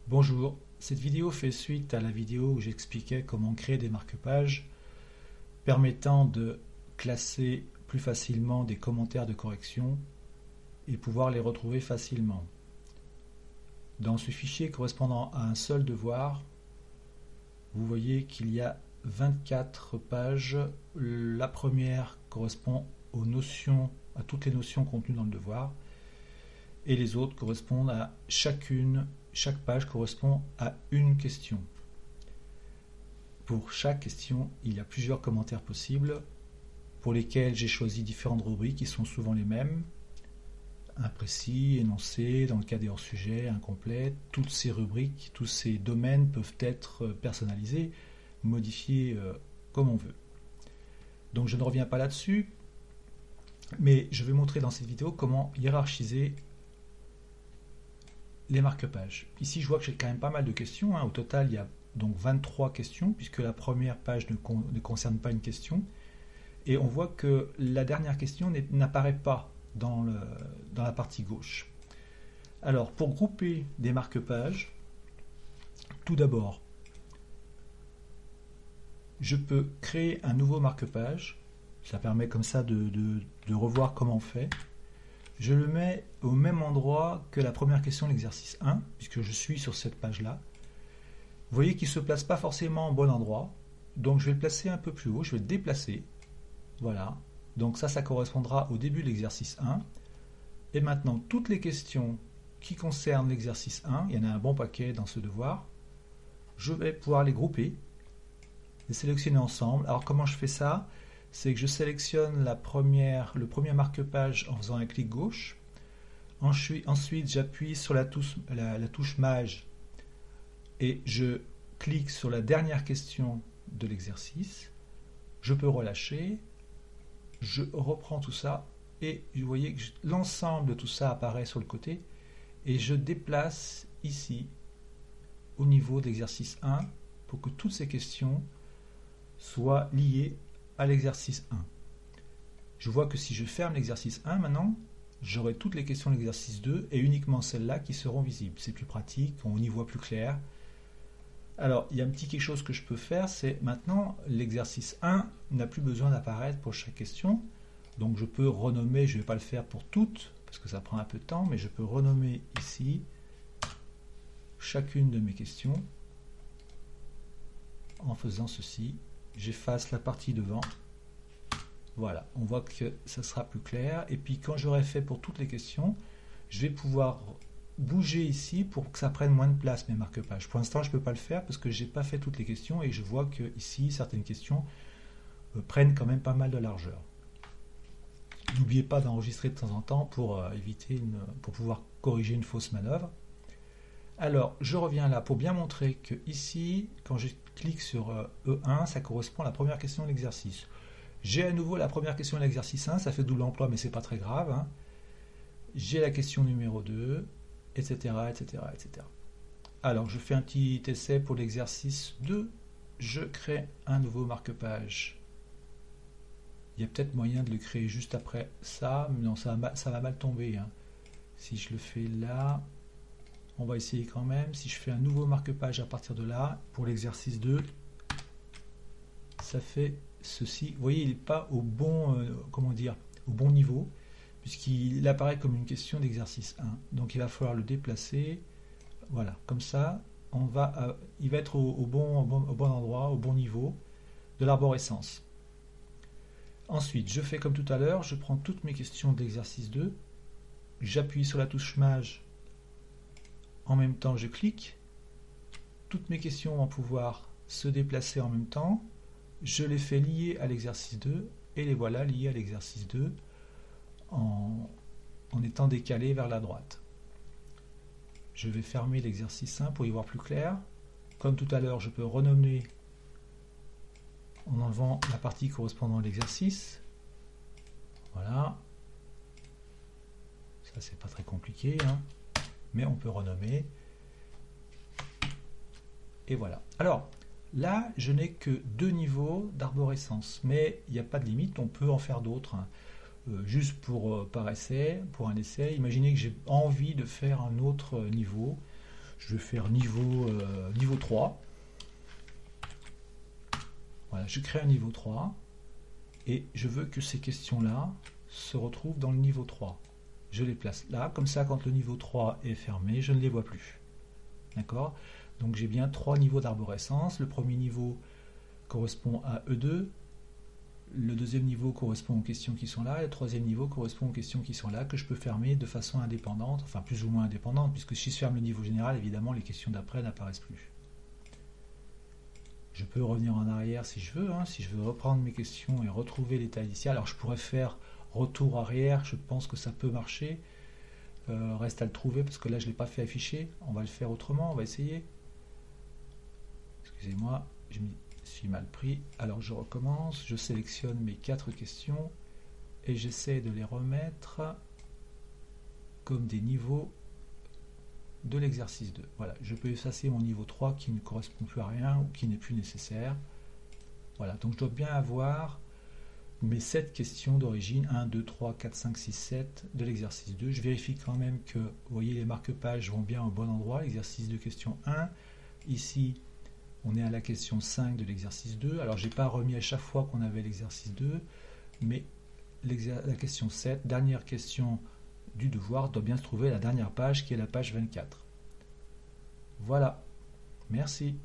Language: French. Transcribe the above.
Bonjour, cette vidéo fait suite à la vidéo où j'expliquais comment créer des marque-pages permettant de classer plus facilement des commentaires de correction et pouvoir les retrouver facilement. Dans ce fichier correspondant à un seul devoir, vous voyez qu'il y a 24 pages. La première correspond aux notions, à toutes les notions contenues dans le devoir, et les autres correspondent à chaque page correspond à une question. Pour chaque question, il y a plusieurs commentaires possibles pour lesquels j'ai choisi différentes rubriques qui sont souvent les mêmes. Imprécis, énoncé, dans le cas des hors-sujets, incomplet. Toutes ces rubriques, tous ces domaines peuvent être personnalisés, modifiés comme on veut. Donc je ne reviens pas là-dessus, mais je vais montrer dans cette vidéo comment hiérarchiser les marque-pages. Ici, je vois que j'ai quand même pas mal de questions. Au total, il y a donc 23 questions, puisque la première page ne concerne pas une question. Et on voit que la dernière question n'apparaît pas dans la partie gauche. Alors, pour grouper des marque-pages, tout d'abord, je peux créer un nouveau marque-page. Ça permet comme ça de revoir comment on fait. Je le mets au même endroit que la première question de l'exercice 1, puisque je suis sur cette page-là. Vous voyez qu'il ne se place pas forcément au bon endroit, donc je vais le placer un peu plus haut, je vais le déplacer. Voilà, donc ça correspondra au début de l'exercice 1. Et maintenant, toutes les questions qui concernent l'exercice 1, il y en a un bon paquet dans ce devoir, je vais pouvoir les grouper, les sélectionner ensemble. Alors comment je fais ça ? C'est que je sélectionne le premier marque-page en faisant un clic gauche. Ensuite, j'appuie sur la touche Maj et je clique sur la dernière question de l'exercice. Je peux relâcher. Je reprends tout ça et vous voyez que l'ensemble de tout ça apparaît sur le côté et je déplace ici au niveau de l'exercice 1 pour que toutes ces questions soient liées à l'exercice 1. Je vois que si je ferme l'exercice 1 maintenant, j'aurai toutes les questions de l'exercice 2 et uniquement celles-là qui seront visibles. C'est plus pratique, on y voit plus clair. Alors, il y a un petit quelque chose que je peux faire, c'est maintenant l'exercice 1 n'a plus besoin d'apparaître pour chaque question. Donc je peux renommer, je ne vais pas le faire pour toutes, parce que ça prend un peu de temps, mais je peux renommer ici chacune de mes questions en faisant ceci. J'efface la partie devant. Voilà, on voit que ça sera plus clair. Et puis quand j'aurai fait pour toutes les questions, je vais pouvoir bouger ici pour que ça prenne moins de place mes marque-pages. Pour l'instant, je ne peux pas le faire parce que je n'ai pas fait toutes les questions et je vois que ici, certaines questions prennent quand même pas mal de largeur. N'oubliez pas d'enregistrer de temps en temps pour pour pouvoir corriger une fausse manœuvre. Alors, je reviens là pour bien montrer que ici, quand je clique sur E1, ça correspond à la première question de l'exercice. J'ai à nouveau la première question de l'exercice 1, ça fait double emploi, mais c'est pas très grave. J'ai la question numéro 2, etc., etc., etc. Alors, je fais un petit essai pour l'exercice 2. Je crée un nouveau marque-page. Il y a peut-être moyen de le créer juste après ça, mais non, ça va mal tomber. Si je le fais là, on va essayer quand même. Si je fais un nouveau marque-page à partir de là, pour l'exercice 2, ça fait ceci. Vous voyez, il n'est pas au bon, au bon niveau, puisqu'il apparaît comme une question d'exercice 1. Donc il va falloir le déplacer. Voilà, comme ça, il va être au bon endroit, au bon niveau de l'arborescence. Ensuite, je fais comme tout à l'heure, je prends toutes mes questions de l'exercice 2, j'appuie sur la touche Maj, en même temps je clique, toutes mes questions vont pouvoir se déplacer en même temps, je les fais lier à l'exercice 2, et les voilà liés à l'exercice 2 en étant décalés vers la droite. Je vais fermer l'exercice 1 pour y voir plus clair. Comme tout à l'heure, je peux renommer en enlevant la partie correspondant à l'exercice. Voilà. Ça, c'est pas très compliqué, mais on peut renommer. Et voilà. Alors, là, je n'ai que 2 niveaux d'arborescence, mais il n'y a pas de limite, on peut en faire d'autres. Juste par essai, pour un essai. Imaginez que j'ai envie de faire un autre niveau. Je vais faire niveau 3. Voilà, je crée un niveau 3 et je veux que ces questions-là se retrouvent dans le niveau 3. Je les place là, comme ça quand le niveau 3 est fermé, je ne les vois plus. D'accord? Donc j'ai bien 3 niveaux d'arborescence. Le premier niveau correspond à E2, le deuxième niveau correspond aux questions qui sont là, et le troisième niveau correspond aux questions qui sont là, que je peux fermer de façon indépendante, enfin plus ou moins indépendante, puisque si je ferme le niveau général, évidemment les questions d'après n'apparaissent plus. Je peux revenir en arrière si je veux, si je veux reprendre mes questions et retrouver l'état initial. Alors je pourrais faire retour arrière, je pense que ça peut marcher. Reste à le trouver parce que là je ne l'ai pas fait afficher. On va le faire autrement, on va essayer. Excusez-moi, je m'y suis mal pris. Alors je recommence, je sélectionne mes 4 questions et j'essaie de les remettre comme des niveaux de l'exercice 2. Voilà, je peux effacer mon niveau 3 qui ne correspond plus à rien ou qui n'est plus nécessaire. Voilà, donc je dois bien avoir mes 7 questions d'origine, 1, 2, 3, 4, 5, 6, 7 de l'exercice 2. Je vérifie quand même que, vous voyez, les marque-pages vont bien au bon endroit. L'exercice de question 1, ici, on est à la question 5 de l'exercice 2. Alors, je n'ai pas remis à chaque fois qu'on avait l'exercice 2, mais la question 7, dernière question du devoir, doit bien se trouver à la dernière page qui est la page 24. Voilà, merci.